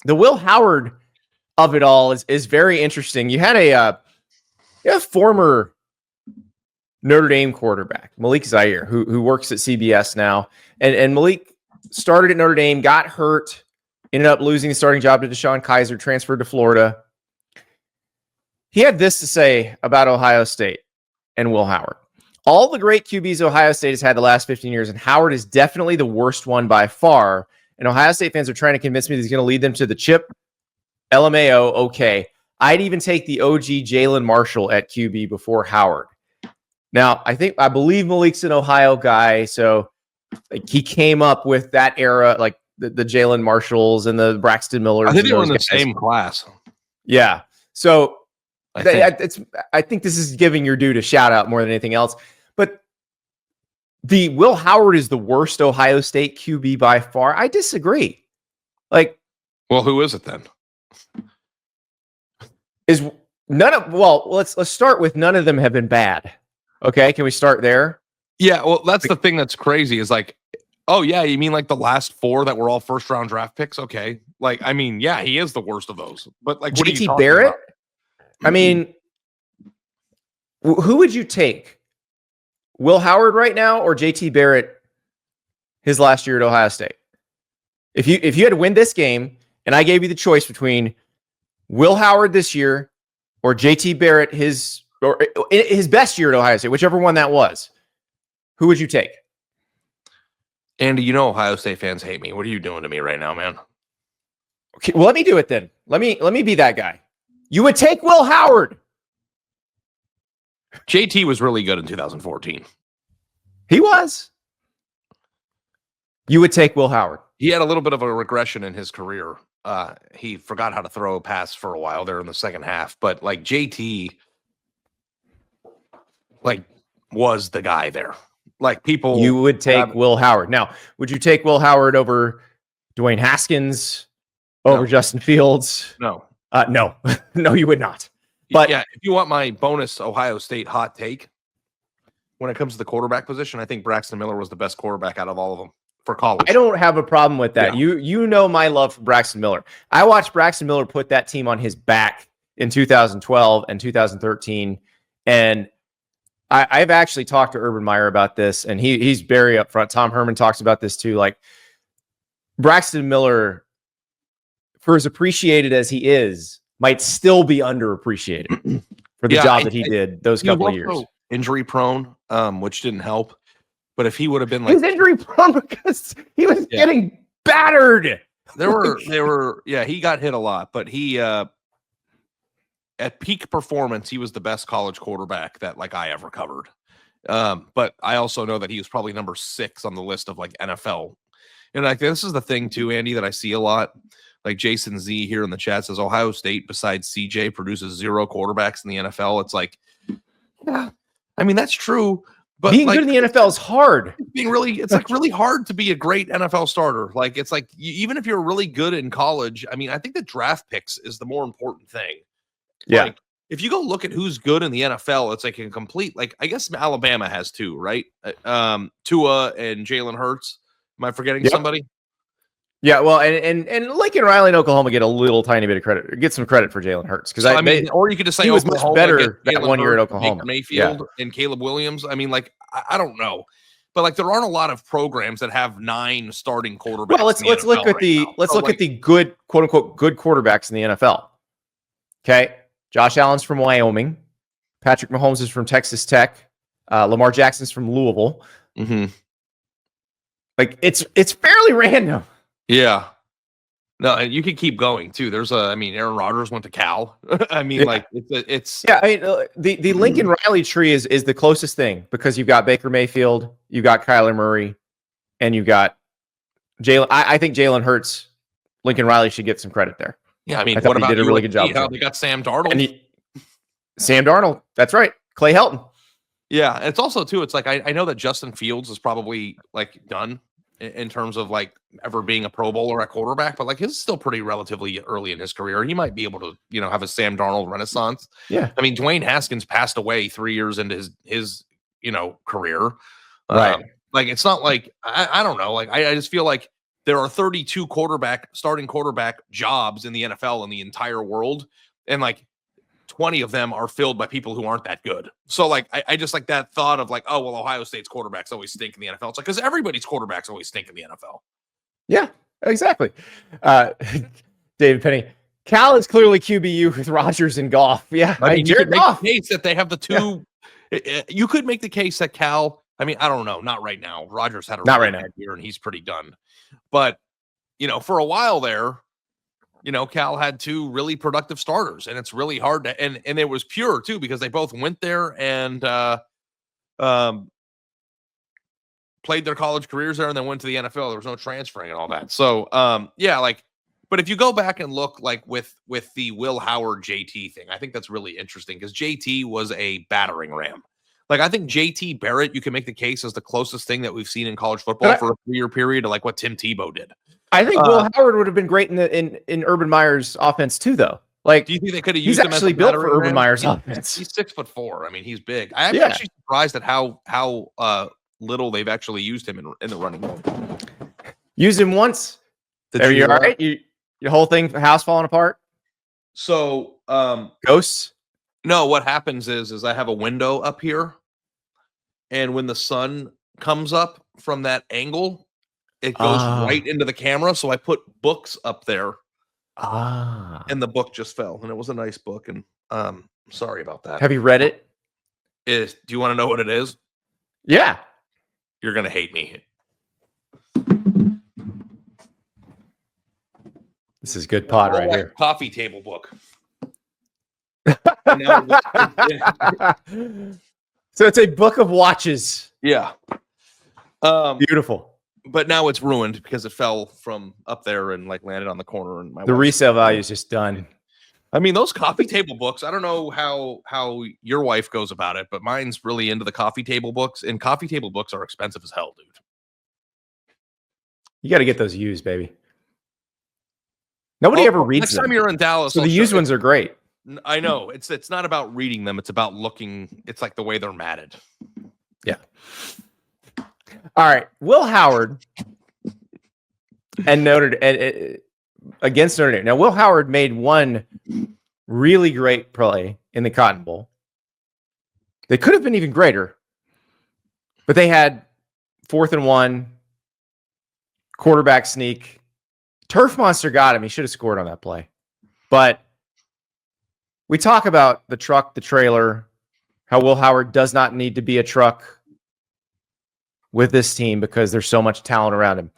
the Will Howard of it all is very interesting. You had a former Notre Dame quarterback, Malik Zaire, who works at CBS now. And Malik started at Notre Dame, got hurt, ended up losing the starting job to Deshaun Kaiser, transferred to Florida. He had this to say about Ohio State and Will Howard. All the great QBs Ohio State has had the last 15 years, and Howard is definitely the worst one by far. And Ohio State fans are trying to convince me that he's going to lead them to the chip. LMAO, okay. I'd even take the OG Jalen Marshall at QB before Howard. Now, I believe Malik's an Ohio guy, so like he came up with that era, like the Jalen Marshalls and the Braxton Millers. I think they were in the same class. Yeah. So I think this is giving your dude a shout out more than anything else. But the Will Howard is the worst Ohio State QB by far. I disagree. Like, well, who is it then? Let's start with none of them have been bad. Okay, can we start there? Yeah, well, that's the thing that's crazy is like, oh yeah, you mean like the last 4 that were all first round draft picks? Okay, like I mean, yeah, he is the worst of those. But like JT Barrett, about? I mean, who would you take? Will Howard right now or JT Barrett his last year at Ohio State? If you had to win this game and I gave you the choice between Will Howard this year or JT Barrett his best year at Ohio State, whichever one that was, who would you take? Andy, you know Ohio State fans hate me. What are you doing to me right now, man? Okay, well, let me do it then. Let me be that guy. You would take Will Howard. JT was really good in 2014. He was. You would take Will Howard. He had a little bit of a regression in his career. He forgot how to throw a pass for a while there in the second half, but like JT like was the guy there. Like people, you would take Will Howard. Now, would you take Will Howard over Dwayne Haskins, over Justin Fields? No, no, no, you would not. But yeah, if you want my bonus Ohio State hot take, when it comes to the quarterback position, I think Braxton Miller was the best quarterback out of all of them for college. I don't have a problem with that. Yeah. You know my love for Braxton Miller. I watched Braxton Miller put that team on his back in 2012 and 2013, and I've actually talked to Urban Meyer about this, and he's very upfront. Tom Herman talks about this too. Like Braxton Miller, for as appreciated as he is, might still be underappreciated for the job that he did those couple of years. Injury prone, which didn't help. But if he would have been like, he was injury prone because he was getting battered. He got hit a lot, but he at peak performance, he was the best college quarterback that like I ever covered. But I also know that he was probably number 6 on the list of like NFL. And like this is the thing too, Andy, that I see a lot. Like Jason Z here in the chat says Ohio State besides CJ produces 0 quarterbacks in the NFL. It's like, yeah, I mean that's true. But being like, good in the NFL is hard. It's like really hard to be a great NFL starter. Like it's like even if you're really good in college, I mean, I think the draft picks is the more important thing. Yeah. Like, if you go look at who's good in the NFL, it's like a complete, like, I guess Alabama has 2, right? Tua and Jalen Hurts. Am I forgetting somebody? Yeah, well, and Lincoln Riley in Oklahoma get a little tiny bit of credit, get some credit for Jalen Hurts because or you could just say he was much better that 1 year at Oklahoma. Baker Mayfield and Caleb Williams. I mean, like, I don't know, but like there aren't a lot of programs that have 9 starting quarterbacks. Well, let's look at the good quote unquote good quarterbacks in the NFL. Okay. Josh Allen's from Wyoming. Patrick Mahomes is from Texas Tech. Lamar Jackson's from Louisville. Mm-hmm. Like it's fairly random. Yeah. No, and you can keep going too. Aaron Rodgers went to Cal. I mean, like it's. Yeah, I mean, the Lincoln Riley tree is the closest thing because you've got Baker Mayfield, you've got Kyler Murray, and you've got Jalen. I think Jalen Hurts, Lincoln Riley should get some credit there. Yeah, I mean, what about he did a really good job. They got Sam Darnold. Sam Darnold, that's right. Clay Helton. Yeah, it's also too. It's like I know that Justin Fields is probably like done in terms of like ever being a Pro Bowler at quarterback, but like his is still pretty relatively early in his career. He might be able to have a Sam Darnold renaissance. Yeah, I mean, Dwayne Haskins passed away 3 years into his career. Right. Like it's not like I don't know. Like I just feel like there are 32 starting quarterback jobs in the NFL in the entire world, and like 20 of them are filled by people who aren't that good. So like I just like that thought of like, oh well, Ohio State's quarterbacks always stink in the NFL. It's like because everybody's quarterbacks always stink in the NFL. Yeah, exactly. David Penny. Cal is clearly QBU with Rodgers and Goff. Yeah, I mean, you could Jared make Goff. the case that they have the two. Yeah. You could make the case that Cal. I mean, I don't know, not right now. Rodgers had a Not really right now. bad year, and he's pretty done. But for a while there, Cal had two really productive starters, and it's really hard to. And it was pure too because they both went there and played their college careers there, and then went to the NFL. There was no transferring and all that. So yeah, like. But if you go back and look like with the Will Howard JT thing, I think that's really interesting because JT was a battering ram. Like I think JT Barrett, you can make the case as the closest thing that we've seen in college football for a 3-year period to like what Tim Tebow did. I think Will Howard would have been great in Urban Meyer's offense too, though. Like, do you think they could have used him? He's actually built for Urban Meyer's offense. He's 6'4". I mean, he's big. I'm actually surprised at how little they've actually used him in the running game. Used him once. Are you all right? Your whole thing, house falling apart? So, ghosts? No, what happens is I have a window up here, and when the sun comes up from that angle, it goes right into the camera. So I put books up there, and the book just fell, and it was a nice book, and sorry about that. Have you read it? Do you want to know what it is? Yeah. You're going to hate me. This is good pod right here. Coffee table book. So it's a book of watches. Yeah. Beautiful. But now it's ruined because it fell from up there and like landed on the corner. And the resale value is just done. I mean, those coffee table books, I don't know how your wife goes about it, but mine's really into the coffee table books, and coffee table books are expensive as hell, dude. You got to get those used, baby. Nobody ever reads next them. Time you're in Dallas, so the used ones are great. I know. It's not about reading them. It's about looking. It's like the way they're matted. Yeah. All right. Will Howard and against Notre Dame. Now, Will Howard made one really great play in the Cotton Bowl. They could have been even greater, but they had 4th and 1, quarterback sneak. Turf Monster got him. He should have scored on that play. But we talk about the truck, the trailer, how Will Howard does not need to be a truck with this team because there's so much talent around him.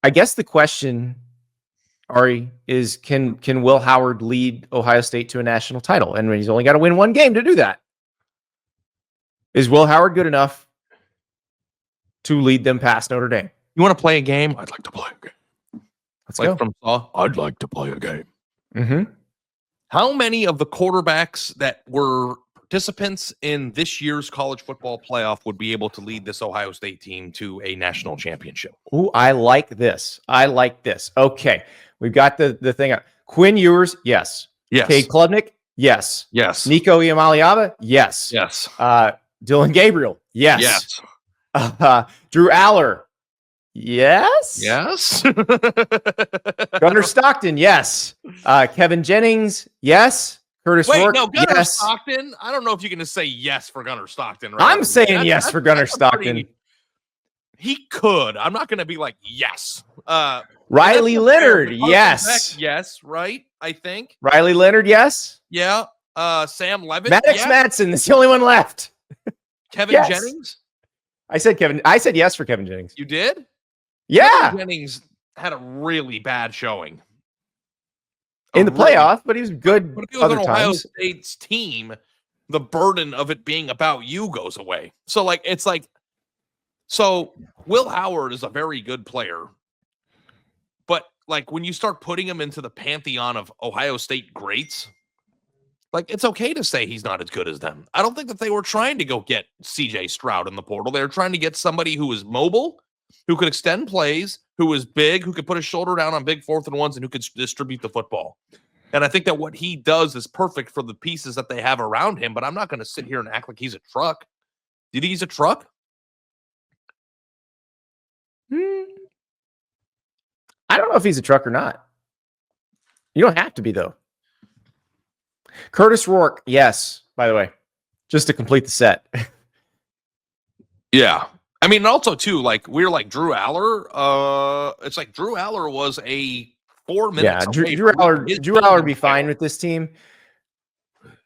I guess the question, Ari, is can Will Howard lead Ohio State to a national title? And he's only got to win one game to do that. Is Will Howard good enough to lead them past Notre Dame? You want to play a game? I'd like to play a game. Let's go. From Saw, I'd like to play a game. Mm-hmm. How many of the quarterbacks that were participants in this year's college football playoff would be able to lead this Ohio State team to a national championship? Ooh, I like this. Okay. We've got the thing. Quinn Ewers, yes. Yes. Cade Klubnik, yes. Yes. Nico Iamaleava, yes. Yes. Dylan Gabriel, yes. Yes. Drew Aller, yes. Yes. Gunnar Stockton, yes. Kevin Jennings, yes. Curtis Rourke, Gunnar yes. Stockton. I don't know if you can just say yes for Gunnar Stockton. Right? I'm saying yes for Gunnar Stockton. He could. I'm not going to be like yes. Riley Leonard, yes. Yes, right? I think. Riley Leonard, yes. Yeah. Sam Levitt. Maddox Madsen is the only one left. Kevin Jennings. I said yes for Kevin Jennings. You did? Yeah. Kevin Jennings had a really bad showing in the playoff, but he was good. But if he was on Ohio State's team, the burden of it being about you goes away. So Will Howard is a very good player, but like when you start putting him into the pantheon of Ohio State greats, like it's okay to say he's not as good as them. I don't think that they were trying to go get CJ Stroud in the portal. They were trying to get somebody who was mobile, who could extend plays, who was big, who could put his shoulder down on big 4th and 1s, and who could distribute the football. And I think that what he does is perfect for the pieces that they have around him, but I'm not going to sit here and act like he's a truck. Do you think he's a truck? I don't know if he's a truck or not. You don't have to be, though. Curtis Rourke, yes, by the way, just to complete the set. Yeah. I mean, also, too, like, we're like Drew Aller. It's like Drew Aller was a 4 minutes. Yeah, Drew Aller would be fine with this team.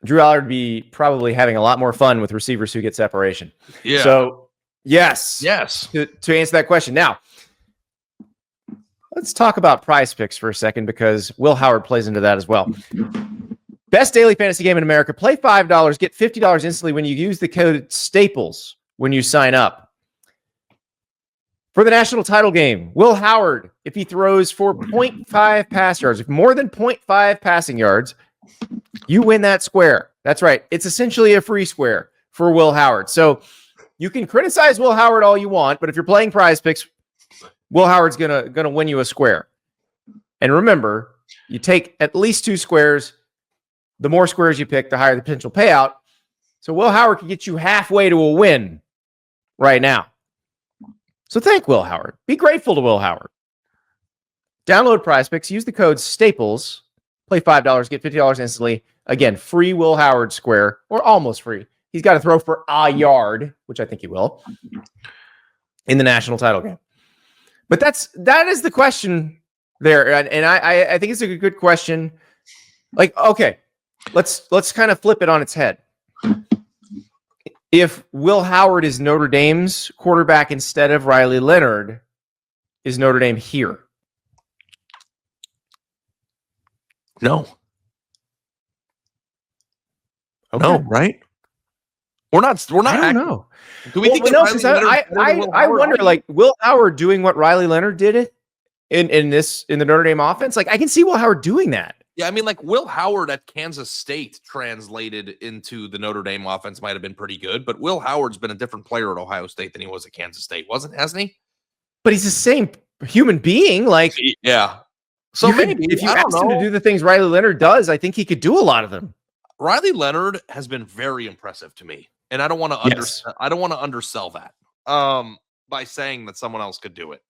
Drew Aller would be probably having a lot more fun with receivers who get separation. Yeah. So, yes. To answer that question. Now, let's talk about Prize Picks for a second because Will Howard plays into that as well. Best daily fantasy game in America. Play $5, get $50 instantly when you use the code STAPLES when you sign up. For the national title game, Will Howard, if he throws for 0.5 pass yards, if more than 0.5 passing yards, you win that square. That's right. It's essentially a free square for Will Howard. So you can criticize Will Howard all you want, but if you're playing Prize Picks, Will Howard's gonna win you a square. And remember, you take at least 2 squares. The more squares you pick, the higher the potential payout. So Will Howard can get you halfway to a win right now. So thank Will Howard. Be grateful to Will Howard. Download Prize Picks. Use the code STAPLES. Play $5, get $50 instantly. Again, free Will Howard square, or almost free. He's got to throw for a yard, which I think he will, in the national title game. But that is the question there, and I think it's a good question. Like, okay, let's kind of flip it on its head. If Will Howard is Notre Dame's quarterback instead of Riley Leonard, is Notre Dame here? No. Okay. No, right? We're not. I don't know. Do we think I wonder, like, Will Howard doing what Riley Leonard did in the Notre Dame offense? Like, I can see Will Howard doing that. Yeah, I mean, like, Will Howard at Kansas State translated into the Notre Dame offense might have been pretty good, but Will Howard's been a different player at Ohio State than he was at Kansas State, hasn't he? But he's the same human being. Like, yeah. So maybe if you asked him to do the things Riley Leonard does, I think he could do a lot of them. Riley Leonard has been very impressive to me, and I don't want to undersell that by saying that someone else could do it.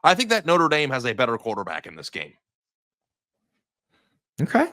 I think that Notre Dame has a better quarterback in this game. Okay.